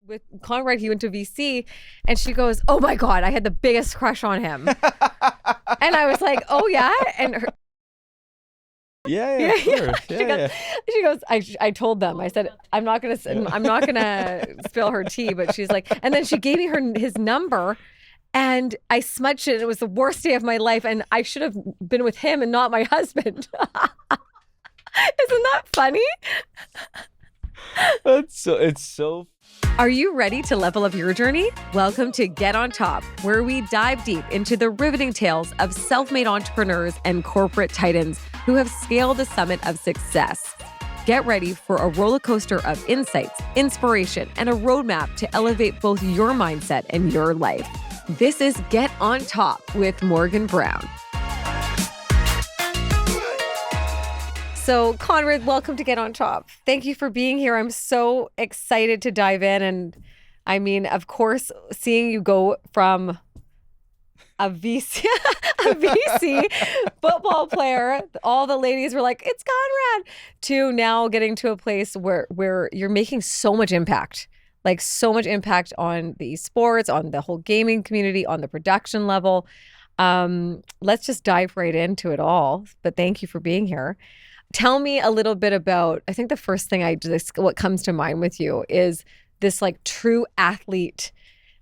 with Konrad, he went to VC, and she goes, "Oh my God, I had the biggest crush on him." And I was like, "Oh yeah," and her, Yeah, of course. she goes, I told them, I said, I'm not gonna spill her tea, but she's like, and then she gave me his number, and I smudged it. It was the worst day of my life, and I should have been with him and not my husband. Isn't that funny? It's so. Are you ready to level up your journey? Welcome to Get On Top, where we dive deep into the riveting tales of self-made entrepreneurs and corporate titans who have scaled the summit of success. Get ready for a roller coaster of insights, inspiration, and a roadmap to elevate both your mindset and your life. This is Get On Top with Morgan Browne. So, Konrad, welcome to Get On Top. Thank you for being here. I'm so excited to dive in. And I mean, of course, seeing you go from a VC football player, all the ladies were like, "It's Konrad," to now getting to a place where you're making so much impact, like so much impact on the esports, on the whole gaming community, on the production level. Let's just dive right into it all. But thank you for being here. Tell me a little bit about, I think the first thing what comes to mind with you is this like true athlete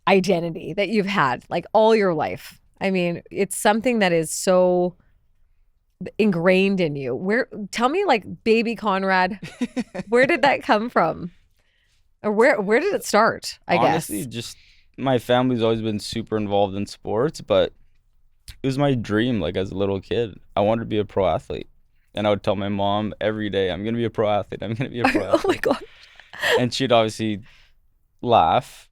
identity that you've had like all your life. I mean, it's something that is so ingrained in you. Tell me, like, baby Konrad, where did that come from? Or where did it start, I guess? Honestly, just my family's always been super involved in sports, but it was my dream, like, as a little kid. I wanted to be a pro athlete. And I would tell my mom every day, "I'm going to be a pro athlete. I'm going to be a pro athlete." Oh my God. And she'd obviously laugh,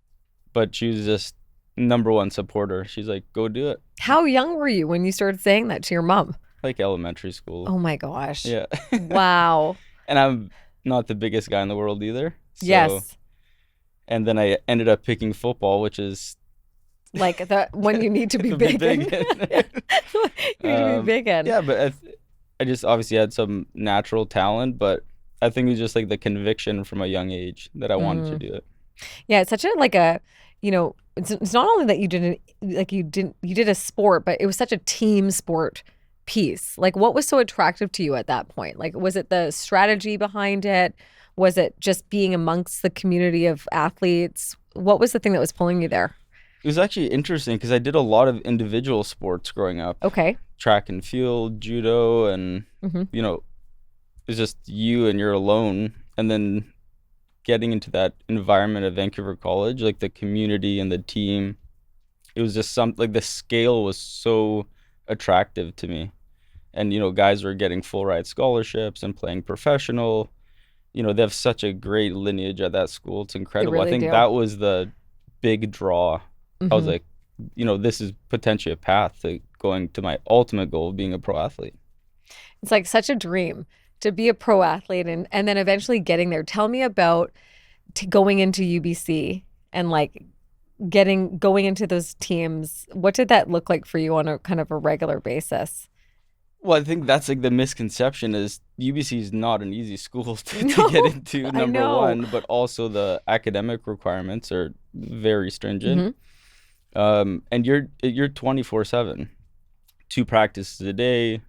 but she was just number one supporter. She's like, "Go do it." How young were you when you started saying that to your mom? Like elementary school. Oh my gosh. Yeah. Wow. And I'm not the biggest guy in the world either. So, yes. And then I ended up picking football, which is like the when you need to be big in. You need to be big in. Yeah, but I just obviously had some natural talent, but I think it was just like the conviction from a young age that I wanted to do it. Yeah, it's such it's not only that you did a sport, but it was such a team sport piece. Like, what was so attractive to you at that point? Like, was it the strategy behind it? Was it just being amongst the community of athletes? What was the thing that was pulling you there? It was actually interesting because I did a lot of individual sports growing up. Okay. Track and field, judo, and, it's just you and you're alone. And then getting into that environment of Vancouver College, like the community and the team, it was just like the scale was so attractive to me. And, guys were getting full ride scholarships and playing professional. They have such a great lineage at that school. It's incredible. Really I think do. that was the big draw. I was like, this is potentially a path to going to my ultimate goal of being a pro athlete. It's like such a dream to be a pro athlete and then eventually getting there. Tell me about going into UBC and like going into those teams. What did that look like for you on a kind of a regular basis? Well, I think that's like the misconception is UBC is not an easy school to get into, number one, but also the academic requirements are very stringent. And you're 24/7, 2 practices a day,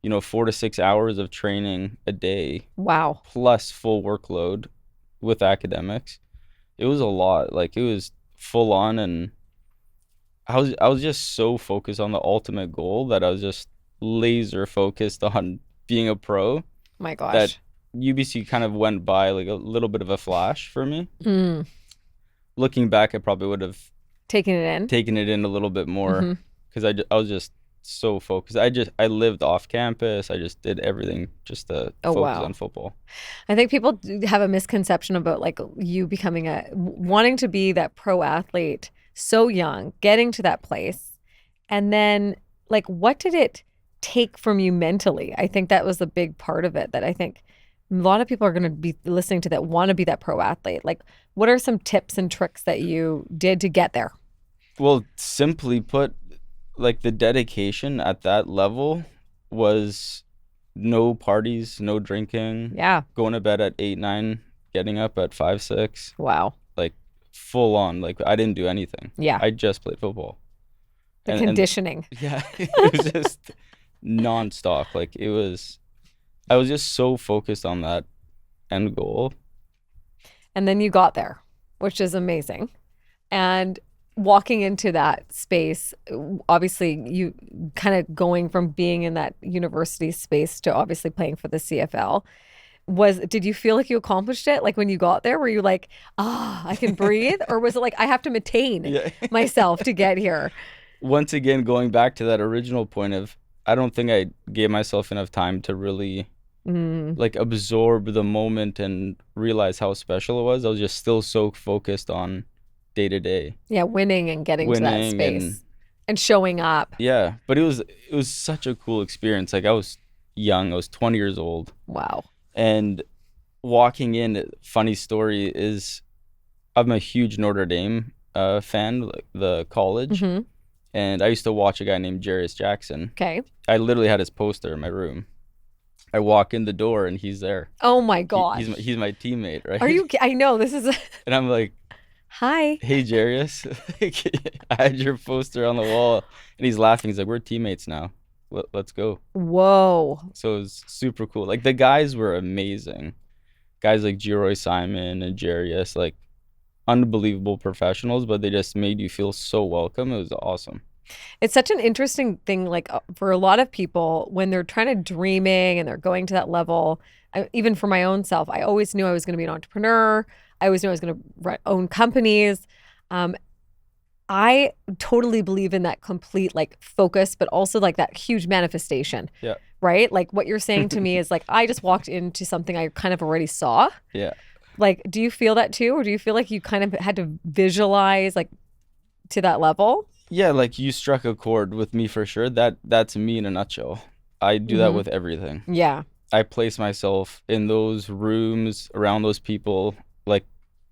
4 to 6 hours of training a day. Wow. Plus full workload with academics. It was a lot. Like, it was full on, and I was just so focused on the ultimate goal that I was just laser focused on being a pro. My gosh. That UBC kind of went by like a little bit of a flash for me. Looking back, I probably would have taken it in a little bit more because I was just so focused. I lived off campus. I just did everything just to focus on football. I think people have a misconception about like you wanting to be that pro athlete so young, getting to that place, and then like what did it take from you mentally? I think that was a big part of it that I think a lot of people are going to be listening to that want to be that pro athlete. Like, what are some tips and tricks that you did to get there? Well, simply put, like the dedication at that level was no parties, no drinking. Yeah. Going to bed at 8, 9, getting up at 5, 6. Wow. Like full on. Like I didn't do anything. Yeah. I just played football. The conditioning. Yeah, it was just nonstop. Like I was just so focused on that end goal. And then you got there, which is amazing. And walking into that space, obviously you kind of going from being in that university space to obviously playing for the CFL. Did you feel like you accomplished it? Like when you got there, were you like, I can breathe? Or was it like, I have to maintain myself to get here? Once again, going back to that original point of, I don't think I gave myself enough time to really like absorb the moment and realize how special it was. I was just still so focused on day to day. Yeah, winning and getting to that space and showing up. Yeah, but it was such a cool experience. Like I was young, I was 20 years old. Wow. And walking in, funny story is, I'm a huge Notre Dame fan, like the college. Mm-hmm. And I used to watch a guy named Jarius Jackson. Okay. I literally had his poster in my room. I walk in the door and he's there. Oh my God. He's my teammate, right? Are you? I know this is. And I'm like, hi. Hey Jarius, I had your poster on the wall, and he's laughing. He's like, we're teammates now. Let's go. Whoa. So it was super cool. Like the guys were amazing. Guys like Giroy Simon and Jarius, like unbelievable professionals, but they just made you feel so welcome. It was awesome. It's such an interesting thing, like for a lot of people, when they're trying to dreaming and they're going to that level, even for my own self, I always knew I was going to be an entrepreneur. I always knew I was going to own companies. I totally believe in that complete like focus, but also like that huge manifestation. Yeah. Right? Like what you're saying to me is like, I just walked into something I kind of already saw. Yeah. Like, do you feel that too? Or do you feel like you kind of had to visualize like to that level? Yeah, like you struck a chord with me for sure. That's me in a nutshell. I do that with everything. Yeah. I place myself in those rooms around those people like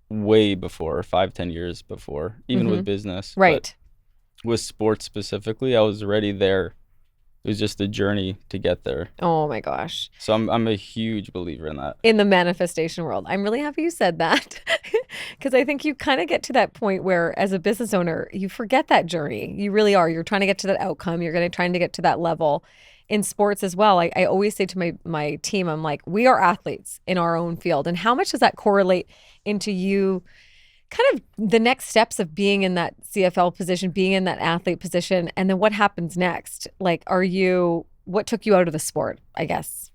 way before, 5-10 years before, even with business. Right. But with sports specifically, I was already there. It was just a journey to get there. Oh my gosh. So I'm a huge believer in that. In the manifestation world. I'm really happy you said that because I think you kind of get to that point where as a business owner, you forget that journey. You really are. You're trying to get to that outcome. You're trying to get to that level. In sports as well, I always say to my team, I'm like, we are athletes in our own field. And how much does that correlate into you kind of the next steps of being in that CFL position, being in that athlete position, and then what happens next? Like, what took you out of the sport, I guess?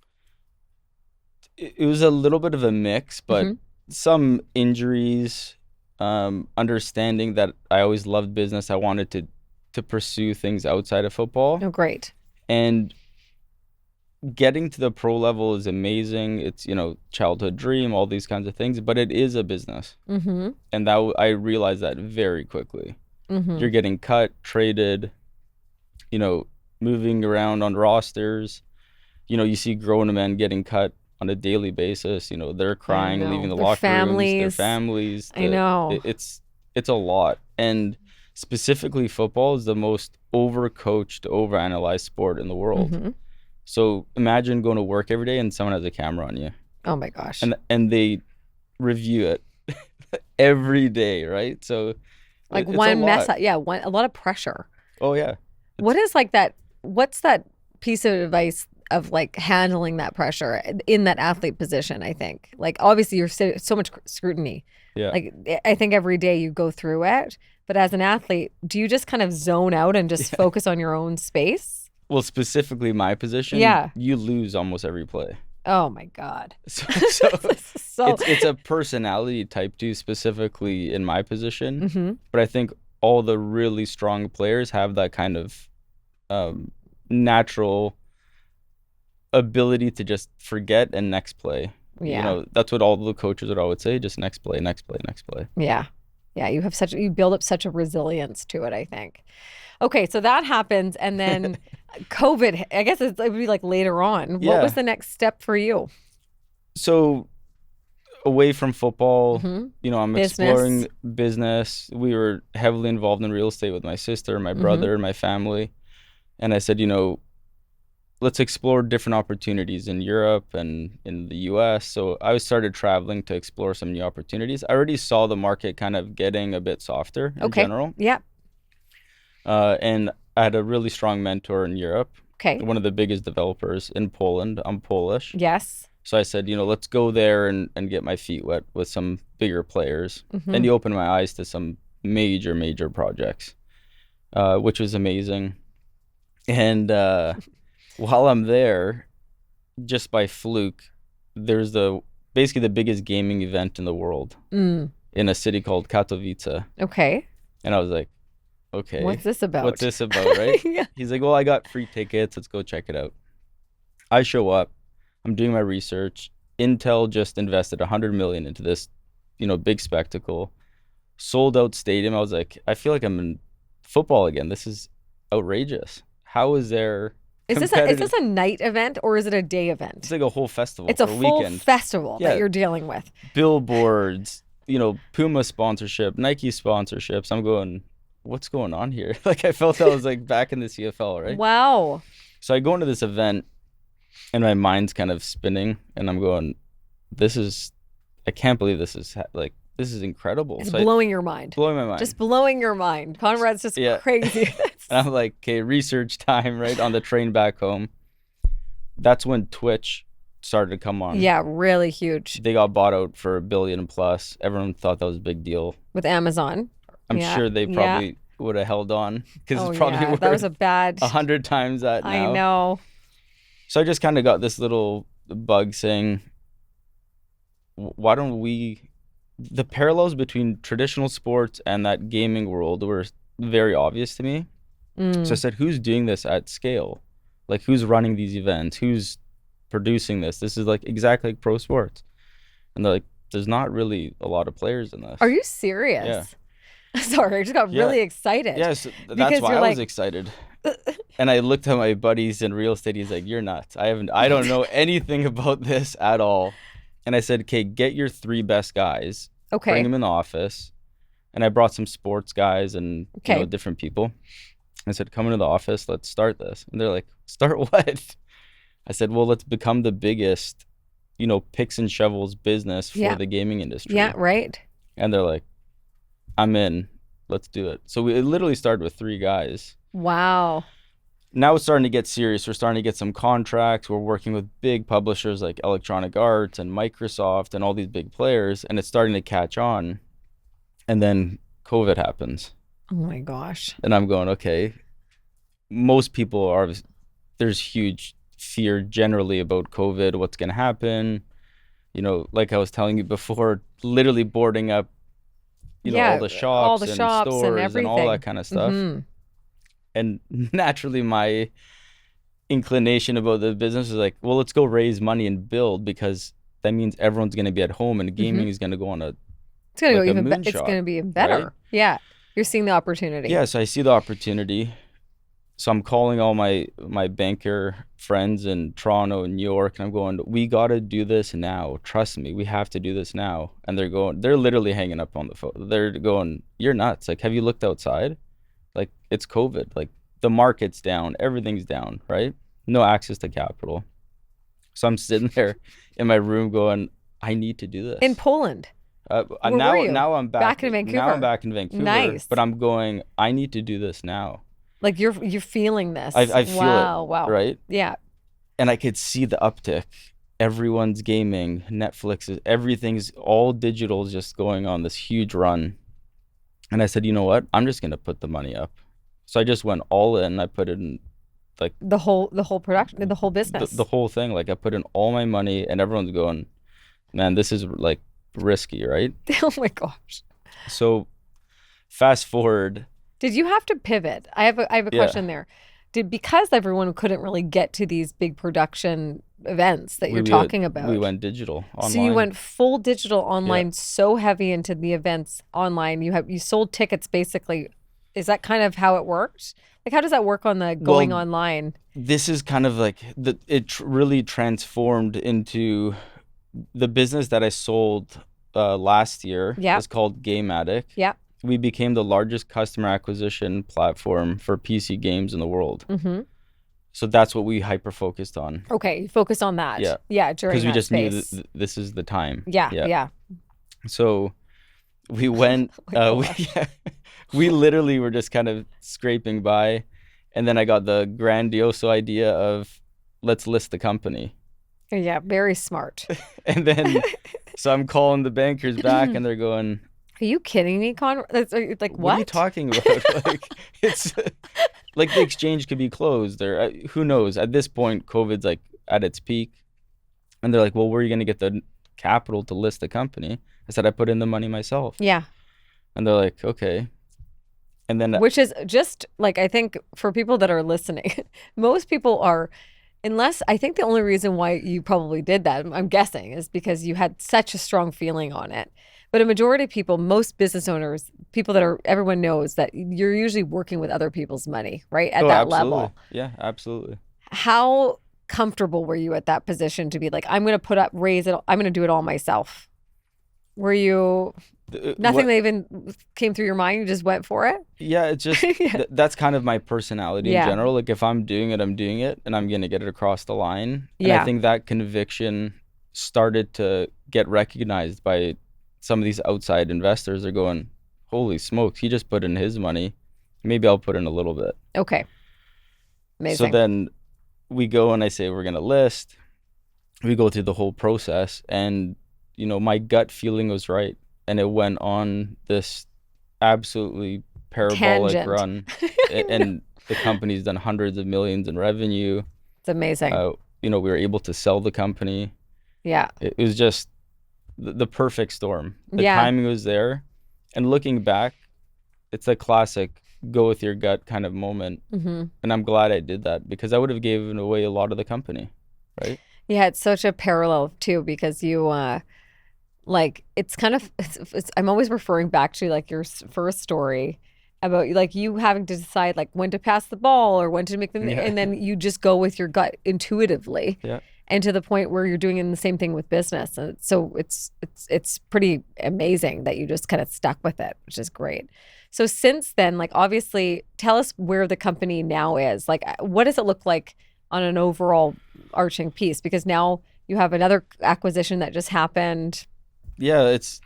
It was a little bit of a mix, but some injuries, understanding that I always loved business. I wanted to pursue things outside of football. Oh, great. And getting to the pro level is amazing. It's, childhood dream, all these kinds of things, but it is a business. Mm-hmm. And I realized that very quickly. Mm-hmm. You're getting cut, traded, moving around on rosters. You see grown men getting cut on a daily basis. They're crying, leaving the locker rooms, their families. I know. It's a lot. And specifically football is the most overcoached, overanalyzed sport in the world. Mm-hmm. So imagine going to work every day and someone has a camera on you. Oh my gosh. And they review it every day, right? So like one mess up. Yeah, a lot of pressure. Oh yeah. What is like that? What's that piece of advice of like handling that pressure in that athlete position? I think like obviously you're so much scrutiny. Yeah. Like I think every day you go through it, but as an athlete, do you just kind of zone out and just focus on your own space? Well, specifically my position, you lose almost every play. Oh my God. So it's a personality type too, specifically in my position. Mm-hmm. But I think all the really strong players have that kind of natural ability to just forget and next play. Yeah. That's what all the coaches would always say, just next play, next play, next play. Yeah. Yeah, you build up such a resilience to it, I think. Okay, so that happens, and then COVID, I guess it would be like later on. Yeah. What was the next step for you? So away from football, I'm exploring business. We were heavily involved in real estate with my sister, my brother, my family. And I said, let's explore different opportunities in Europe and in the US. So I started traveling to explore some new opportunities. I already saw the market kind of getting a bit softer in general. Yeah. And I had a really strong mentor in Europe. Okay. One of the biggest developers in Poland. I'm Polish. Yes. So I said, let's go there and get my feet wet with some bigger players. And he opened my eyes to some major projects, which was amazing. And while I'm there, just by fluke, there's basically the biggest gaming event in the world in a city called Katowice. Okay. And I was like, okay. What's this about, right? Yeah. He's like, well, I got free tickets. Let's go check it out. I show up. I'm doing my research. Intel just invested 100 million into this, big spectacle. Sold out stadium. I was like, I feel like I'm in football again. This is outrageous. How is there... Is this a night event or is it a day event? It's like a whole festival. It's a full festival that you're dealing with. Billboards, Puma sponsorship, Nike sponsorships. I'm going, what's going on here? Like, I felt I was like back in the CFL, right? Wow. So I go into this event and my mind's kind of spinning and I'm going, I can't believe this is incredible. It's blowing your mind. Blowing my mind. Just blowing your mind. Konrad's just crazy. And I'm like, okay, research time, right? On the train back home. That's when Twitch started to come on. Yeah, really huge. They got bought out for $1 billion plus. Everyone thought that was a big deal. With Amazon. I'm sure they probably would have held on because it's probably worth that was a bad 100 times that now. I know. So I just kind of got this little bug saying, why don't we... The parallels between traditional sports and that gaming world were very obvious to me. So I said, who's doing this at scale? Like, who's running these events? Who's producing this? This is like exactly like pro sports. And they're like, there's not really a lot of players in this. Are you serious? Yeah. Sorry, I just got really excited. Yes, that's why I was excited. And I looked at my buddies in real estate. He's like, you're nuts. I don't know anything about this at all. And I said, okay, get your 3 best guys. Okay. Bring them in the office. And I brought some sports guys and different people. I said, come into the office. Let's start this. And they're like, start what? I said, well, let's become the biggest, picks and shovels business for the gaming industry. Yeah, right. And they're like, I'm in. Let's do it. So we literally started with 3 guys. Wow. Now it's starting to get serious. We're starting to get some contracts. We're working with big publishers like Electronic Arts and Microsoft and all these big players, and it's starting to catch on. And then COVID happens. Oh my gosh. And I'm going, okay, most people there's huge fear generally about COVID, what's going to happen. Like I was telling you before, literally boarding up, all the shops and stores and all that kind of stuff. Mm-hmm. And naturally, my inclination about the business is like, well, let's go raise money and build, because that means everyone's going to be at home and gaming is going to go on it's going to go even it's going to be even better. Right? Yeah. You're seeing the opportunity. Yeah. So I see the opportunity. So I'm calling all my banker friends in Toronto and New York, and I'm going, we got to do this now. Trust me, we have to do this now. And they're literally hanging up on the phone. They're going, you're nuts. Like, have you looked outside? Like, it's COVID. Like, the market's down. Everything's down, right? No access to capital. So I'm sitting there in my room going, I need to do this. In Poland? Now I'm back in Vancouver. Now I'm back in Vancouver. Nice. But I'm going, I need to do this now. Like, you're feeling this. I feel it. Wow. Right? Yeah. And I could see the uptick. Everyone's gaming. Netflix, everything's all digital, just going on this huge run. And I said, you know what? I'm just going to put the money up. So I just went all in. I put it in, like, the whole production, the whole business. The whole thing. Like, I put in all my money, and everyone's going, man, this is like risky, right? Oh my gosh. So fast forward. Did you have to pivot? I have a question there. Because everyone couldn't really get to these big production events that you're talking about. We went digital online. So you went full digital online, so heavy into the events online. You sold tickets basically. Is that kind of how it worked? Like, how does that work on the going online? This is kind of like it really transformed into the business that I sold last year. Yeah. It's called Game Addict. Yeah. We became the largest customer acquisition platform for PC games in the world. Mm-hmm. So that's what we hyper focused on. Okay, you focused on that. Yeah. During Because we that just knew space. that this is the time. Yeah. So we went, Oh my gosh. we literally were just kind of scraping by. And then I got the grandiose idea of, let's list the company. Yeah, very smart. And then, so I'm calling the bankers back and they're going, are you kidding me, Conrad? Like, what are you talking about? Like, it's like the exchange could be closed, or who knows? At this point, COVID's like at its peak. And they're like, well, where are you going to get the capital to list the company? I said, I put in the money myself. Yeah. And they're like, okay. And then, which is just like, I think for people that are listening, most people are, unless, I think the only reason why you probably did that, I'm guessing, is because you had such a strong feeling on it. But a majority of people, most business owners, people that are, everyone knows that you're usually working with other people's money, right? At that absolutely. level. Yeah, absolutely. How comfortable were you at that position to be like, I'm going to raise it, I'm going to do it all myself? Were you, nothing that even came through your mind, you just went for it? Yeah, it's just, that's kind of my personality in general. Like if I'm doing it, I'm doing it and I'm going to get it across the line. And I think that conviction started to get recognized by some of these outside investors. Are going, holy smokes, he just put in his money. Maybe I'll put in a little bit. Okay. Amazing. So then we go and I say, we're going to list. We go through the whole process and, you know, my gut feeling was right. And it went on this absolutely parabolic run. And the company's done hundreds of millions in revenue. It's amazing. You know, we were able to sell the company. Yeah. It was just the perfect storm. The timing was there. And looking back, it's a classic go with your gut kind of moment. And I'm glad I did that because I would have given away a lot of the company, right? Yeah, it's such a parallel too because you like it's kind of I'm always referring back to like your first story about like you having to decide like when to pass the ball or when to make them and then you just go with your gut intuitively. Yeah. And to the point where you're doing the same thing with business. And so it's pretty amazing that you just kind of stuck with it, which is great. So since then, like obviously tell us where the company now is. Like what does it look like on an overall arching piece? Because now you have another acquisition that just happened. Yeah, it's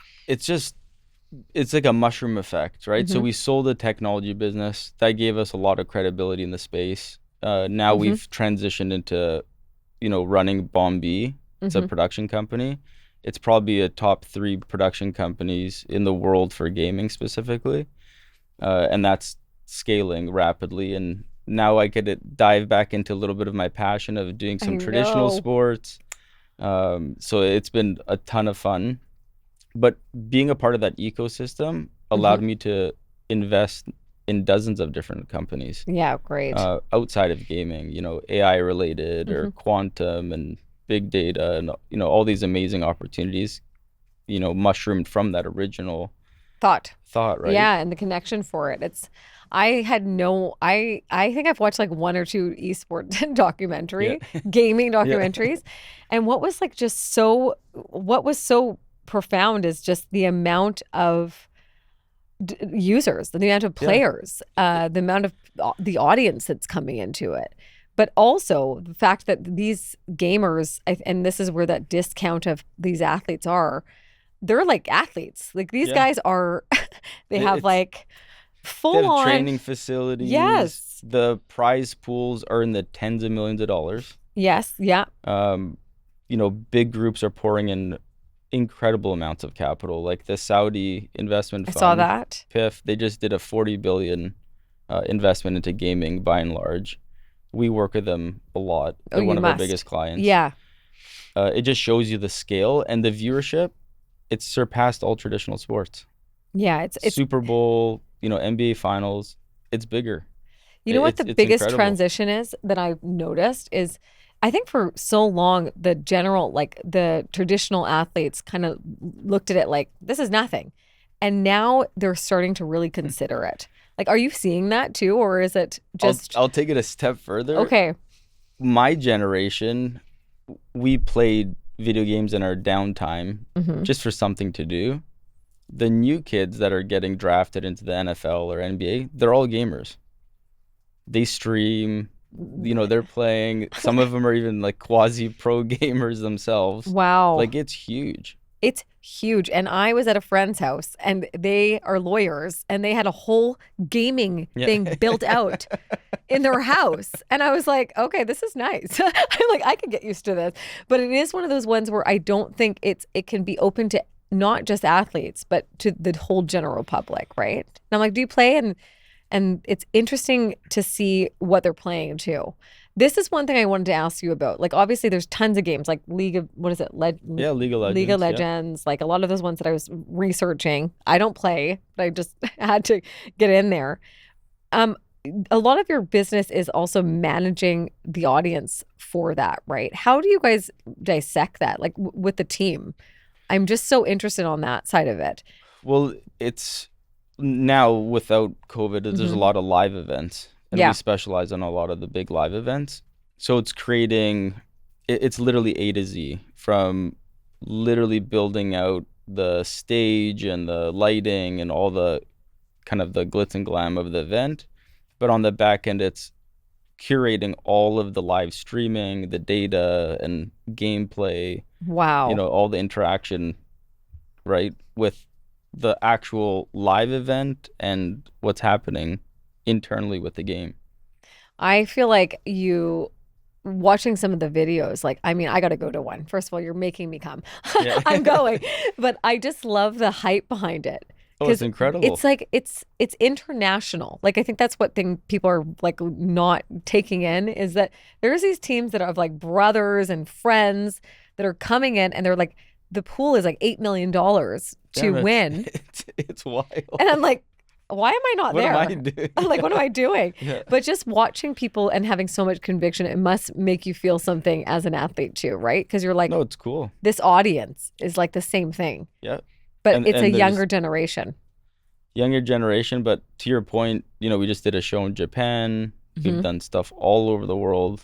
like a mushroom effect, right? So we sold a technology business that gave us a lot of credibility in the space. Now we've transitioned into, you know, running Bomb B. It's a production company. It's probably a top 3 production companies in the world for gaming specifically. And that's scaling rapidly. And now I could dive back into a little bit of my passion of doing some traditional sports. So it's been a ton of fun. But being a part of that ecosystem allowed me to invest in dozens of different companies. Yeah, great. Outside of gaming, you know, AI related or quantum and big data and, you know, all these amazing opportunities, you know, mushroomed from that original thought, right? Yeah, and the connection for it. I think I've watched like 1 or 2 esports gaming documentaries. And what was so profound is just the amount of users, the amount of players, the amount of the audience that's coming into it. But also the fact that these gamers, and this is where that discount of these athletes are, they're like athletes. Like these guys are, they have like full on training facilities. Yes. The prize pools are in the tens of millions of dollars. Yes. Yeah. You know, big groups are pouring in incredible amounts of capital. Like the Saudi investment fund, I saw that. PIF, they just did a 40 billion investment into gaming by and large. We work with them a lot. They're one of our biggest clients. Yeah. It just shows you the scale and the viewership. It's surpassed all traditional sports. Yeah, it's Super Bowl, you know, NBA finals. It's bigger. You know what the biggest transition is that I've noticed is I think for so long, the traditional athletes kind of looked at it like, this is nothing. And now they're starting to really consider it. Like, are you seeing that too? Or is it just... I'll take it a step further. Okay. My generation, we played video games in our downtime just for something to do. The new kids that are getting drafted into the NFL or NBA, they're all gamers. They stream, they're playing. Some of them are even like quasi pro gamers themselves. Wow. Like it's huge. It's huge. And I was at a friend's house and they are lawyers and they had a whole gaming thing built out in their house. And I was like, okay, this is nice. I'm like, I could get used to this. But it is one of those ones where I don't think it can be open to not just athletes, but to the whole general public, right? And I'm like, do you play? And it's interesting to see what they're playing too. This is one thing I wanted to ask you about. Like, obviously, there's tons of games, like League of, what is it? League of Legends. League of Legends, like a lot of those ones that I was researching. I don't play, but I just had to get in there. A lot of your business is also managing the audience for that, right? How do you guys dissect that, like with the team? I'm just so interested on that side of it. Well, it's now without COVID, there's a lot of live events. And we specialize on a lot of the big live events. So it's it's literally A to Z, from literally building out the stage and the lighting and all the kind of the glitz and glam of the event. But on the back end, it's curating all of the live streaming, the data and gameplay. Wow. All the interaction, right, with the actual live event and what's happening internally with the game. I feel like you watching some of the videos, like, I mean, I got to go to one. First of all, you're making me come. Yeah. I'm going. But I just love the hype behind it. Oh, it's incredible. It's like, it's international. Like, I think that's what people are like not taking in, is that there's these teams that are of like brothers and friends that are coming in and they're like, the pool is like $8 million to win. It's wild. And I'm like, why am I not there? What am I doing? I'm like, what am I doing? Yeah. But just watching people and having so much conviction, it must make you feel something as an athlete too, right? Because you're like, no, it's cool. This audience is like the same thing. Yeah. But it's a younger generation. Younger generation, but to your point, we just did a show in Japan. We've done stuff all over the world.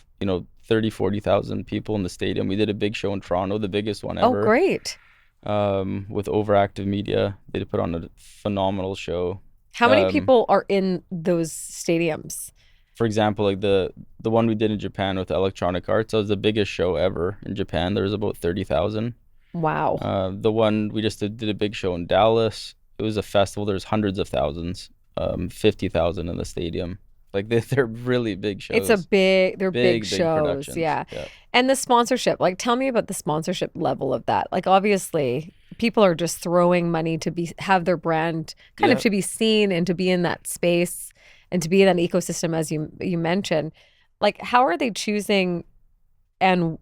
30, 40,000 people in the stadium. We did a big show in Toronto, the biggest one ever. Oh, great. With Overactive Media. They put on a phenomenal show. How many people are in those stadiums? For example, like the one we did in Japan with Electronic Arts, that was the biggest show ever in Japan. There was about 30,000. Wow. The one we just did a big show in Dallas. It was a festival. There's hundreds of thousands, 50,000 in the stadium. Like they're really big shows. They're big shows. Big yeah. And the sponsorship, like tell me about the sponsorship level of that. Like obviously people are just throwing money to have their brand kind of to be seen and to be in that space and to be in that ecosystem, as you mentioned. Like how are they choosing and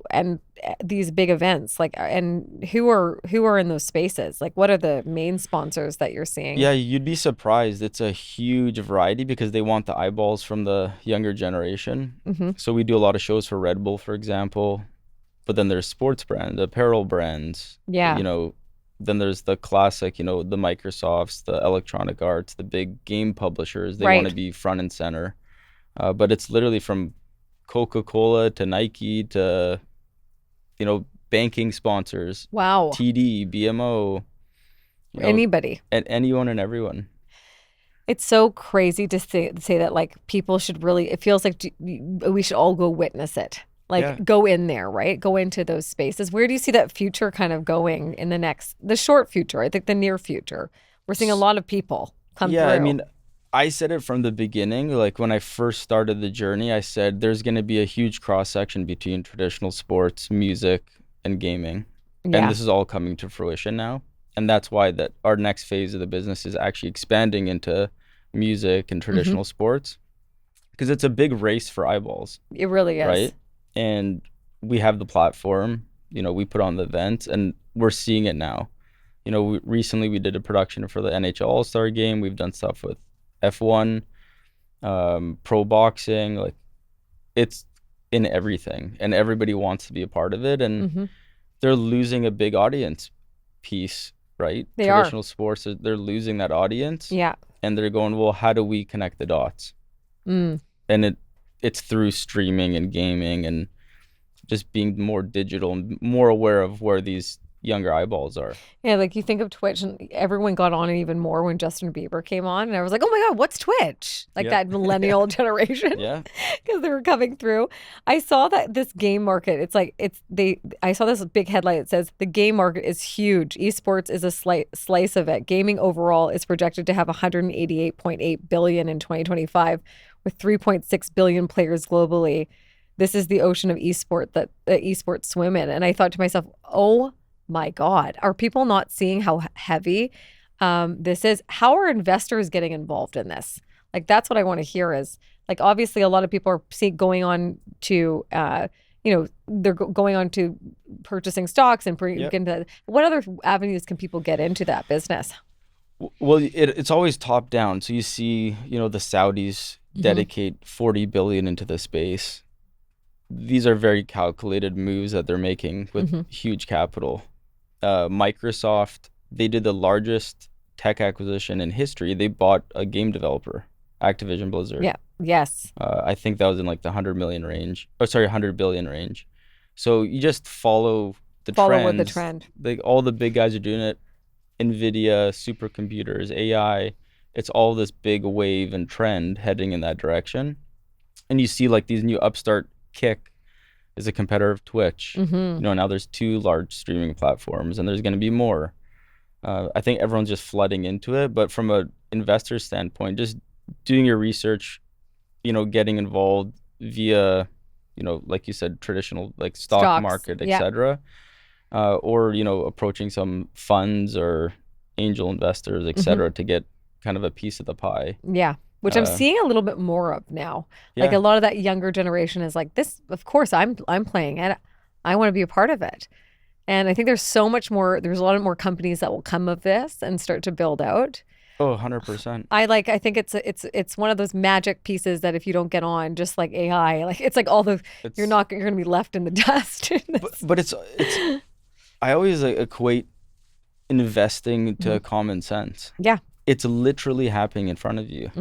these big events, like, and who are in those spaces? Like what are the main sponsors that you're seeing? Yeah, you'd be surprised. It's a huge variety because they want the eyeballs from the younger generation. So we do a lot of shows for Red Bull, for example, but then there's sports brands, apparel brands. Then there's the classic, the Microsofts, the Electronic Arts, the big game publishers. They want to be front and center. But it's literally from Coca-Cola to Nike to, banking sponsors. Wow. TD, BMO. Anybody. And anyone and everyone. It's so crazy to say that, like, people should really, it feels like we should all go witness it. Like, go in there, right? Go into those spaces. Where do you see that future kind of going in the short future? I think the near future. We're seeing a lot of people come through. Yeah, I mean, I said it from the beginning. Like, when I first started the journey, I said there's going to be a huge cross-section between traditional sports, music, and gaming. Yeah. And this is all coming to fruition now. And that's why that our next phase of the business is actually expanding into music and traditional sports. Because it's a big race for eyeballs. It really is. Right? And we have the platform, we put on the events and we're seeing it now. Recently we did a production for the NHL All-Star game. We've done stuff with F1, pro boxing. Like it's in everything and everybody wants to be a part of it. And they're losing a big audience piece, right? Traditional sports, they're losing that audience. Yeah. And they're going, well, how do we connect the dots? And it's through streaming and gaming and just being more digital and more aware of where these younger eyeballs are. Yeah, like you think of Twitch and everyone got on it even more when Justin Bieber came on. And I was like, oh my God, what's Twitch? Like that millennial generation. Yeah. Because they were coming through. I saw that this game market, I saw this big headline that says the game market is huge. Esports is a slice of it. Gaming overall is projected to have 188.8 billion in 2025 with 3.6 billion players globally. This is the ocean of esport that esports swim in. And I thought to myself, oh my God, are people not seeing how heavy this is? How are investors getting involved in this? Like, that's what I want to hear is, like, obviously a lot of people are going on to, they're going on to purchasing stocks and what other avenues can people get into that business? Well, it's always top down. So you see, the Saudis dedicate 40 billion into the space. These are very calculated moves that they're making with huge capital. Microsoft, they did the largest tech acquisition in history. They bought a game developer, Activision Blizzard. Yeah. Yes. I think that was in like the 100 billion range. So you just follow trends. With the trend. Like all the big guys are doing it. NVIDIA, supercomputers, AI. It's all this big wave and trend heading in that direction. And you see like these new upstart Kick is a competitor of Twitch. Now there's 2 large streaming platforms and there's going to be more. I think everyone's just flooding into it. But from an investor standpoint, just doing your research, getting involved via, like you said, traditional like stock market, etc. Or, approaching some funds or angel investors, etc. to get kind of a piece of the pie. Yeah. Which I'm seeing a little bit more of now. Like a lot of that younger generation is like, this, of course, I'm playing it. I want to be a part of it. And I think there's a lot more companies that will come of this and start to build out. Oh, 100%. I think it's one of those magic pieces that if you don't get on, just like AI, like it's like you're going to be left in the dust. But it's I always equate investing to common sense. Yeah. It's literally happening in front of you.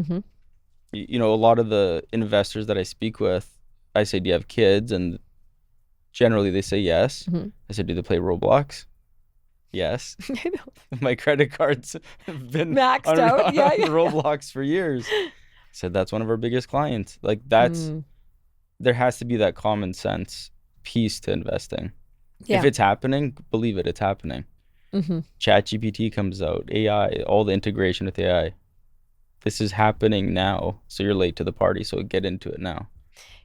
A lot of the investors that I speak with, I say, do you have kids? And generally they say yes. I said, do they play Roblox? Yes. I know. My credit cards have been maxed out on Roblox for years. I said, that's one of our biggest clients. Like there has to be that common sense piece to investing. If it's happening, believe it, it's happening. ChatGPT comes out, AI, all the integration with AI. This is happening now. So you're late to the party. So get into it now.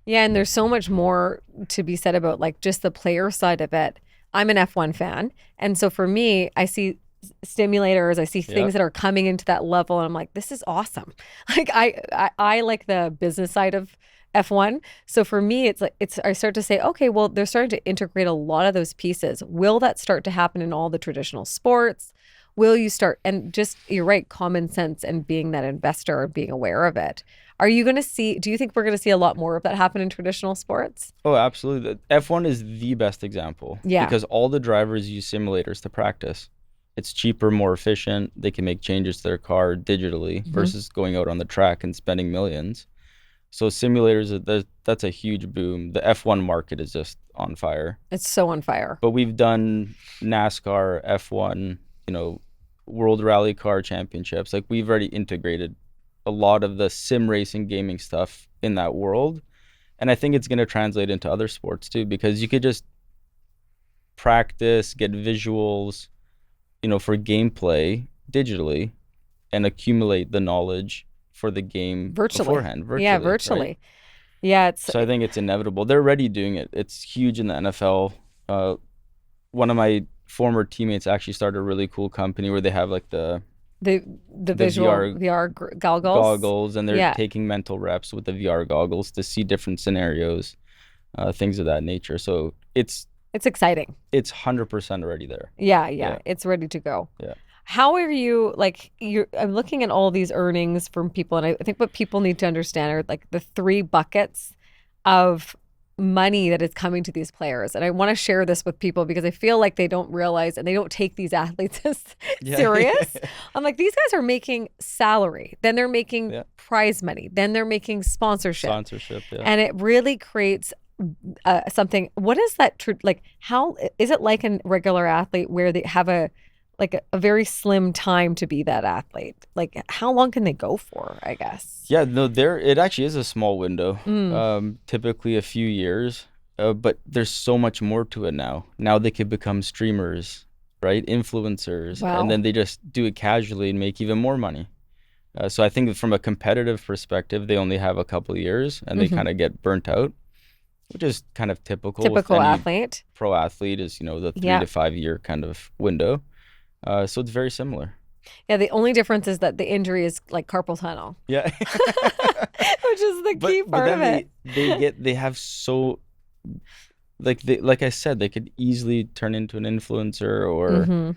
Yeah. And there's so much more to be said about like just the player side of it. I'm an F1 fan. And so for me, I see stimulators, I see things that are coming into that level. And I'm like, this is awesome. Like I like the business side of F1. So for me, I start to say, okay, well, they're starting to integrate a lot of those pieces. Will that start to happen in all the traditional sports? Will you start, and just, you're right, common sense and being that investor and being aware of it. Do you think we're going to see a lot more of that happen in traditional sports? Oh, absolutely. F1 is the best example. Yeah. Because all the drivers use simulators to practice. It's cheaper, more efficient. They can make changes to their car digitally versus going out on the track and spending millions. So simulators, that's a huge boom. The F1 market is just on fire. It's so on fire. But we've done NASCAR, F1, World Rally Car Championships. Like we've already integrated a lot of the sim racing gaming stuff in that world. And I think it's going to translate into other sports too, because you could just practice, get visuals, for gameplay digitally and accumulate the knowledge for the game beforehand. Virtually. Yeah, virtually. Right? Yeah. So I think it's inevitable. They're already doing it. It's huge in the NFL. One of my former teammates actually started a really cool company where they have like the visual VR goggles, and they're taking mental reps with the VR goggles to see different scenarios, things of that nature. So it's exciting. It's 100% already there. Yeah. It's ready to go. Yeah. How are you, I'm looking at all these earnings from people, and I think what people need to understand are like the 3 buckets of money that is coming to these players. And I want to share this with people because I feel like they don't realize and they don't take these athletes as serious. I'm like, these guys are making salary, then they're making prize money, then they're making sponsorship. Yeah. And it really creates something. What is that like? How is it like a regular athlete where they have a very slim time to be that athlete? Like how long can they go for, I guess? Yeah, no, it actually is a small window, Mm. typically a few years, but there's so much more to it now. Now they could become streamers, right? Influencers, and Wow. then they just do it casually and make even more money. So I think from a competitive perspective, they only have a couple of years and they Hmm. kind of get burnt out, which is kind of typical with Typical any athlete. pro athlete is, the three Yeah. to 5 year kind of window. So it's very similar. Yeah, the only difference is that the injury is like carpal tunnel. Yeah. Which is the key but part of then it. they have so like I said, they could easily turn into an influencer Hmm.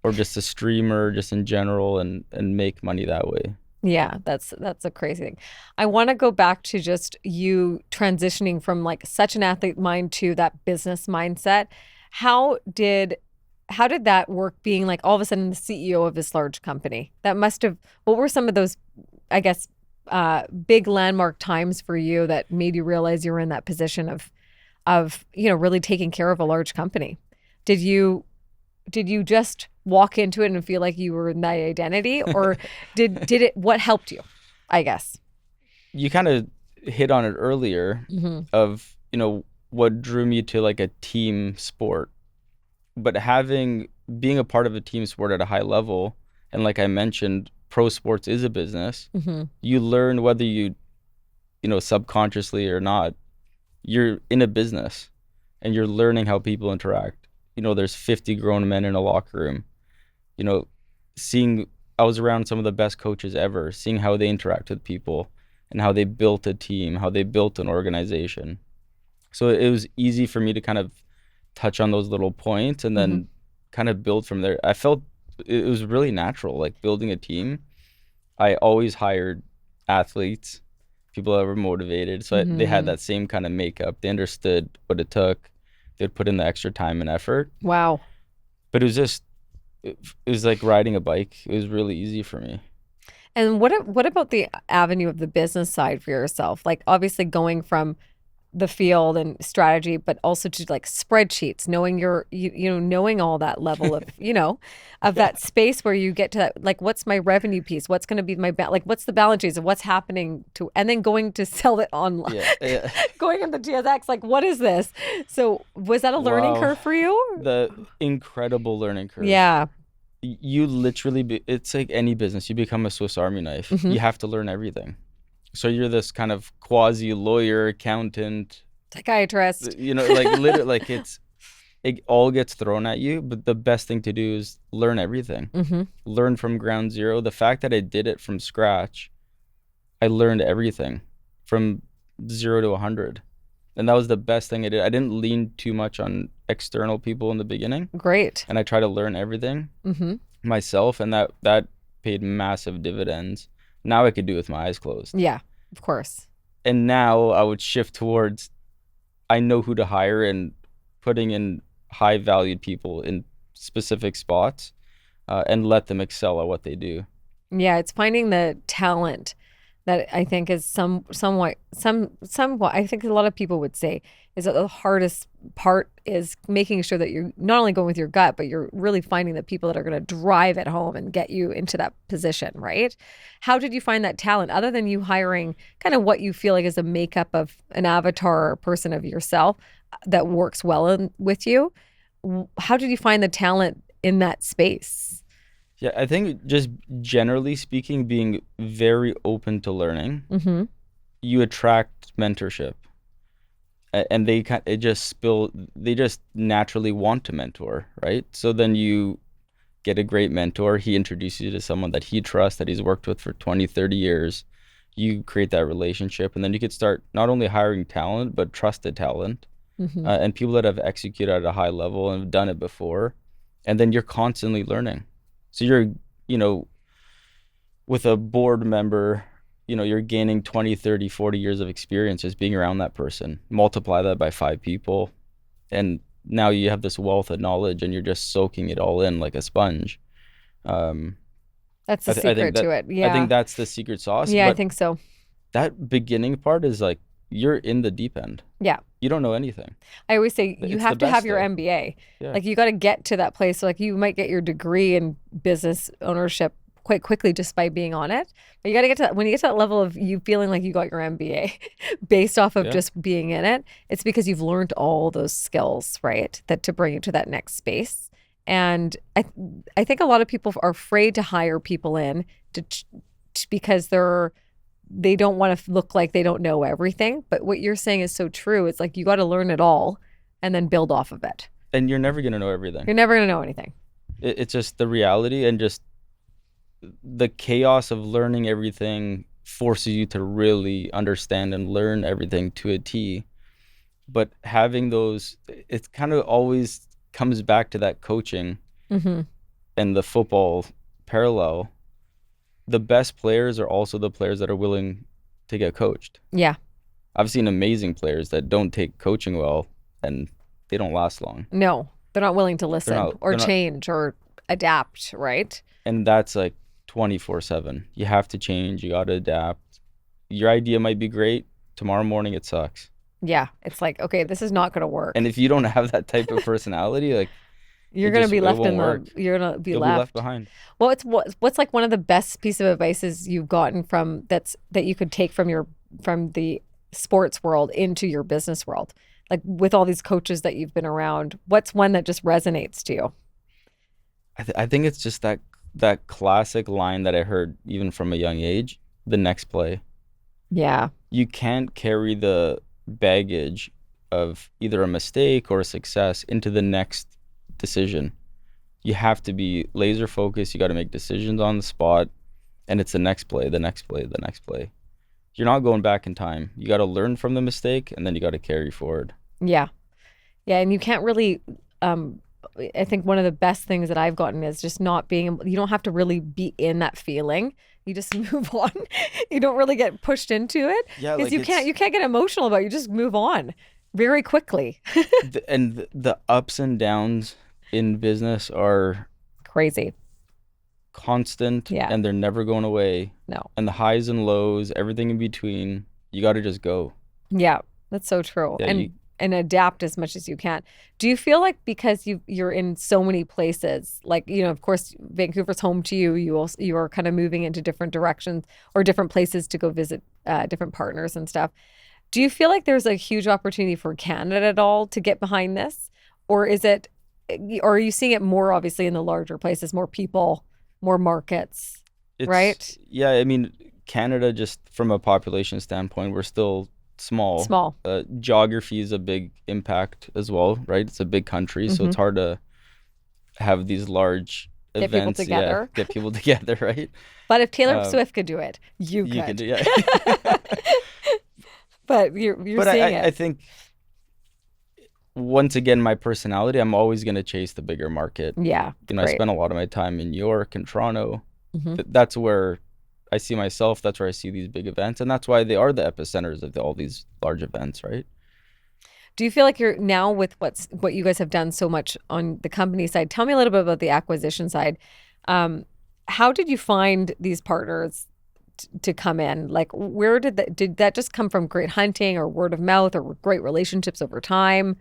or just a streamer just in general and make money that way. Yeah, that's a crazy thing. I want to go back to just you transitioning from like such an athlete mind to that business mindset. How did how did that work being like all of a sudden the CEO of this large company? That must have, what were some of those, I guess, big landmark times for you that made you realize you were in that position of, really taking care of a large company? Did you just walk into it and feel like you were in that identity, or did it, what helped you, I guess? You kind of hit on it earlier Hmm. of, what drew me to like a team sport, but being a part of a team sport at a high level, and like I mentioned, pro sports is a business. Hmm. You learn whether subconsciously or not, you're in a business and you're learning how people interact. There's 50 grown men in a locker room. You know, seeing I was around some of the best coaches ever, seeing how they interact with people and how they built a team, how they built an organization. So it was easy for me to kind of touch on those little points and Hmm. then kind of build from there. I felt it was really natural, like building a team. I always hired athletes, people that were motivated. So they had Hmm. that same kind of makeup. They understood what it took. They'd put in the extra time and effort. Wow. But it was like riding a bike. It was really easy for me. And what about the avenue of the business side for yourself? Like obviously going from the field and strategy, but also to like spreadsheets, knowing knowing all that level of, of Yeah. that space where you get to that, like, what's my revenue piece? What's going to be like, what's the balance sheets of what's happening to, and then going to sell it online, Yeah. Yeah. going into TSX, like, what is this? So was that a learning Wow. curve for you? The incredible learning curve. Yeah. You literally, it's like any business. You become a Swiss Army knife. Hmm. You have to learn everything. So you're this kind of quasi lawyer, accountant, Psychiatrist. like literally, like it all gets thrown at you. But the best thing to do is learn everything. Hmm. Learn from ground zero. The fact that I did it from scratch, I learned everything from 0 to 100. And that was the best thing I did. I didn't lean too much on external people in the beginning, Great. and I tried to learn everything Hmm. myself, and that paid massive dividends. Now I could do it with my eyes closed. Yeah, of course. And now I would shift towards I know who to hire and putting in high valued people in specific spots, and let them excel at what they do. Yeah, it's finding the talent that I think is somewhat I think a lot of people would say is that the hardest part is making sure that you're not only going with your gut, but you're really finding the people that are going to drive it home and get you into that position, right? How did you find that talent other than you hiring kind of what you feel like is a makeup of an avatar or person of yourself that works well with you? How did you find the talent in that space? Yeah, I think just generally speaking, being very open to learning, Mm-hmm. you attract mentorship. And they just naturally want to mentor, right? So then you get a great mentor. He introduces you to someone that he trusts, that he's worked with for 20, 30 years. You create that relationship, and then you could start not only hiring talent, but trusted talent, Mm-hmm. and people that have executed at a high level and have done it before. And then you're constantly learning. So you know, with a board member, you're gaining 20, 30, 40 years of experience just being around that person. Multiply that by 5 people, and now you have this wealth of knowledge and you're just soaking it all in like a sponge. Um, That's the I think secret that to it. I Yeah. think that's the secret sauce. Yeah, I But think so. that beginning part is like you're in the deep end. Yeah. You don't know anything. I always say you It's have the to have best, your though. MBA. Yeah. Like you got to get to that place. So like you might get your degree in business ownership quite quickly just by being on it. But you got to get to that, when you get to that level of you feeling like you got your MBA based off of Yeah. just being in it, it's because you've learned all those skills, right? That to bring you to that next space. And I think a lot of people are afraid to hire people in because they don't want to look like they don't know everything. But what you're saying is so true. It's like you got to learn it all and then build off of it. And you're never going to know everything. You're never going to know anything. It's just the reality, and just the chaos of learning everything forces you to really understand and learn everything to a T. But having those, it kind of always comes back to that coaching and the football parallel. The best players are also the players that are willing to get coached. Yeah. I've seen amazing players that don't take coaching well, and they don't last long. No, they're not willing to listen or change or adapt, right? And that's like 24/7. You have to change. You got to adapt. Your idea might be great. Tomorrow morning, it sucks. Yeah. It's like, okay, this is not going to work. And if you don't have that type of personality, like you're going to be left you're going to be You'll be left behind. Well, what's like one of the best piece of advices you've gotten from that you could take from the sports world into your business world? Like with all these coaches that you've been around, what's one that just resonates to you? I think it's just that classic line that I heard even from a young age, the next play. Yeah. You can't carry the baggage of either a mistake or a success into the next decision. You have to be laser focused. You got to make decisions on the spot, and it's the next play, the next play, the next play. You're not going back in time. You got to learn from the mistake, and then you got to carry forward. Yeah. Yeah. And you can't really, I think one of the best things that I've gotten is just not being, you don't have to really be in that feeling. You just move on. You don't really get pushed into it. Yeah. Because you can't get emotional about it. You just move on very quickly. And the ups and downs in business are crazy. Constant. Yeah. And they're never going away. No. And the highs and lows, everything in between, you got to just go. Yeah, that's so true. Yeah, and adapt as much as you can. Do you feel like because you're in so many places, like, you know, of course, Vancouver's home to you, you are kind of moving into different directions or different places to go visit different partners and stuff. Do you feel like there's a huge opportunity for Canada at all to get behind this? Or are you seeing it more obviously in the larger places, more people, more markets, right? Yeah, I mean, Canada, just from a population standpoint, we're still small. Geography is a big impact as well, right? It's a big country, so it's hard to have these large events. Get people together. Yeah, get people together, right? But if Taylor Swift could do it, you could. Yeah. But you're seeing it. I think, once again, my personality, I'm always going to chase the bigger market. Yeah. You know, I spend a lot of my time in New York and Toronto. That's where I see myself. That's where I see these big events. And that's why they are the epicenters of all these large events, right? Do you feel like you're now with what you guys have done so much on the company side? Tell me a little bit about the acquisition side. How did you find these partners to come in? Like, where did that just come from? Great hunting or word of mouth or great relationships over time?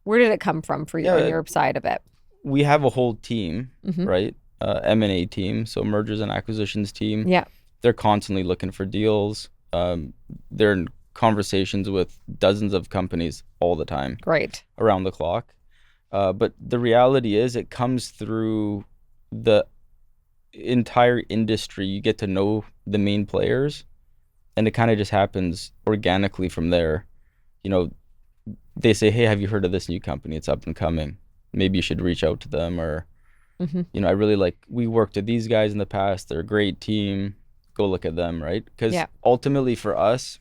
Where did it come from for you on your side of it? We have a whole team, right? M&A team, so mergers and acquisitions team. Yeah. They're constantly looking for deals. They're in conversations with dozens of companies all the time. Great. Around the clock. But the reality is it comes through the entire industry. You get to know the main players, and it kind of just happens organically from there. You know, they say, hey, have you heard of this new company? It's up and coming. Maybe you should reach out to them. Or, you know, we worked with these guys in the past. They're a great team. Go look at them, right? Because ultimately for us,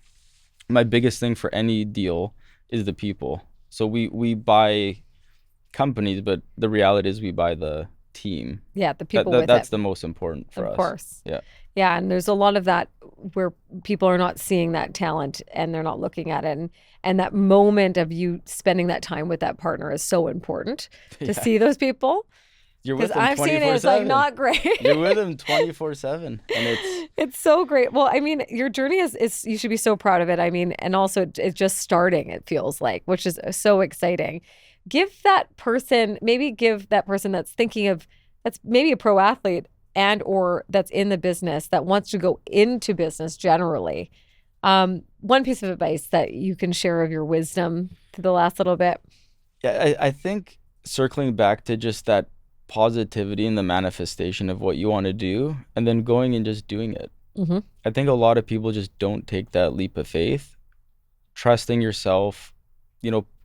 my biggest thing for any deal is the people. So we buy companies, but the reality is we buy the team. Yeah, the people with that's it. the most important for us. Of course. Yeah. Yeah, and there's a lot of that where people are not seeing that talent and they're not looking at it. And that moment of you spending that time with that partner is so important to see those people. You're with Because him I've seen it, it's 24/7. like not great. You're with him 24/7, and it's so great. Well, I mean, your journey is you should be so proud of it. I mean, and also it's just starting, it feels like, which is so exciting. Give that person that's thinking of, that's maybe a pro athlete and or that's in the business that wants to go into business generally. One piece of advice that you can share of your wisdom to the last little bit. Yeah, I think circling back to just that positivity and the manifestation of what you want to do, and then going and just doing it. Mm-hmm. I think a lot of people just don't take that leap of faith, trusting yourself,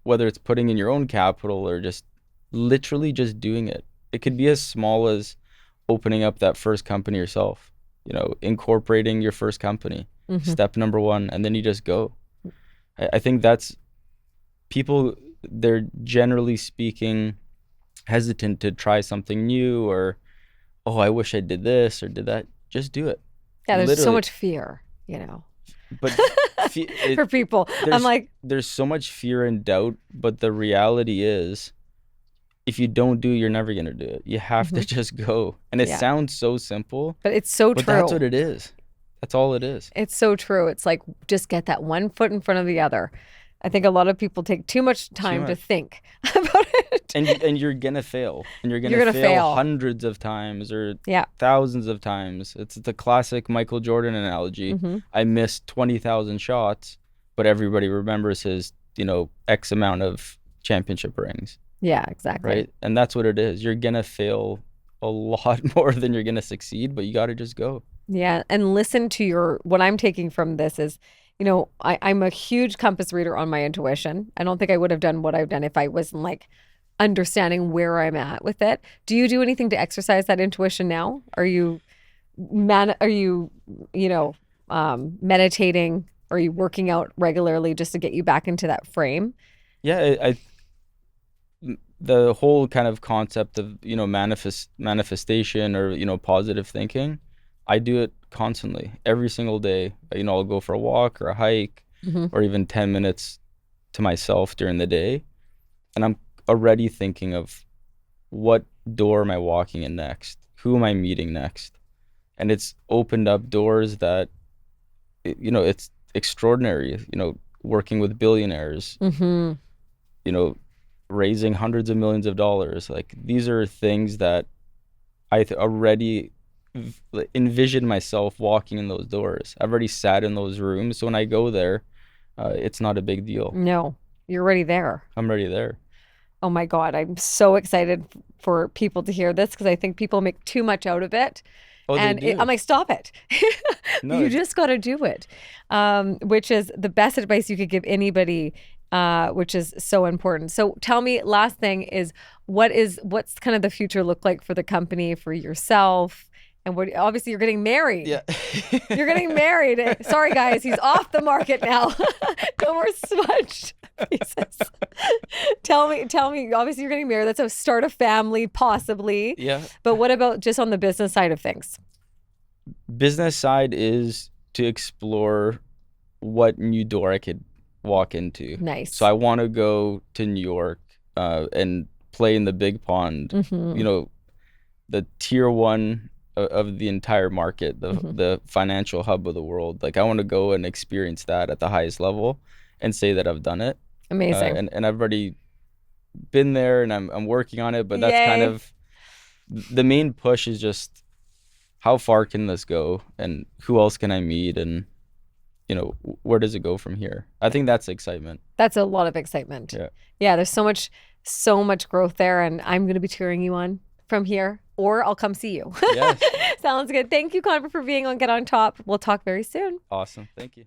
whether it's putting in your own capital or just literally just doing it. It could be as small as opening up that first company yourself, incorporating your first company, step number one, and then you just go. I think that's people, they're generally speaking hesitant to try something new, or, oh, I wish I did this or did that. Just do it. Yeah, there's so Literally. much fear, But for people. I'm like, there's so much fear and doubt, but the reality is, if you don't do it, you're never going to do it. You have to just go. And it sounds so simple, but it's so but true. that's what it is. That's all it is. It's so true. It's like, just get that one foot in front of the other. I think a lot of people take too much time to think about it. And you're going to fail. And you're going to fail hundreds of times or thousands of times. It's the classic Michael Jordan analogy. I missed 20,000 shots, but everybody remembers his, X amount of championship rings. Yeah, exactly. Right? And that's what it is. You're going to fail a lot more than you're going to succeed, but you got to just go. Yeah. And listen to what I'm taking from this is, I'm a huge compass reader on my intuition. I don't think I would have done what I've done if I wasn't like understanding where I'm at with it. Do you do anything to exercise that intuition now? Are you meditating? Are you working out regularly just to get you back into that frame? Yeah, the whole kind of concept of, manifestation or, positive thinking, I do it constantly, every single day. I'll go for a walk or a hike or even 10 minutes to myself during the day. And I'm already thinking of, what door am I walking in next? Who am I meeting next? And it's opened up doors that, it's extraordinary, working with billionaires, raising hundreds of millions of dollars. Like, these are things that I already envision myself walking in those doors. I've already sat in those rooms, so when I go there, it's not a big deal. No, you're already there. I'm already there. Oh my God, I'm so excited for people to hear this, because I think people make too much out of it. Oh, and they do. I'm like, stop it. No, you just got to do it, which is the best advice you could give anybody, which is so important. So tell me, last thing is, what's kind of the future look like for the company, for yourself? And obviously you're getting married. Yeah. You're getting married. Sorry, guys, he's off the market now. No more smudged pieces. Tell me, obviously you're getting married. That's a start a family, possibly. Yeah. But what about just on the business side of things? Business side is to explore what new door I could walk into. Nice. So I want to go to New York and play in the big pond, the tier one of the entire market, the financial hub of the world. Like, I want to go and experience that at the highest level and say that I've done it. Amazing. And I've already been there, and I'm working on it, but that's kind of the main push, is just, how far can this go, and who else can I meet, and where does it go from here? I think that's excitement. That's a lot of excitement. Yeah, there's so much growth there, and I'm going to be cheering you on from here, or I'll come see you. Yes. Sounds good. Thank you, Konrad, for being on Get On Top. We'll talk very soon. Awesome. Thank you.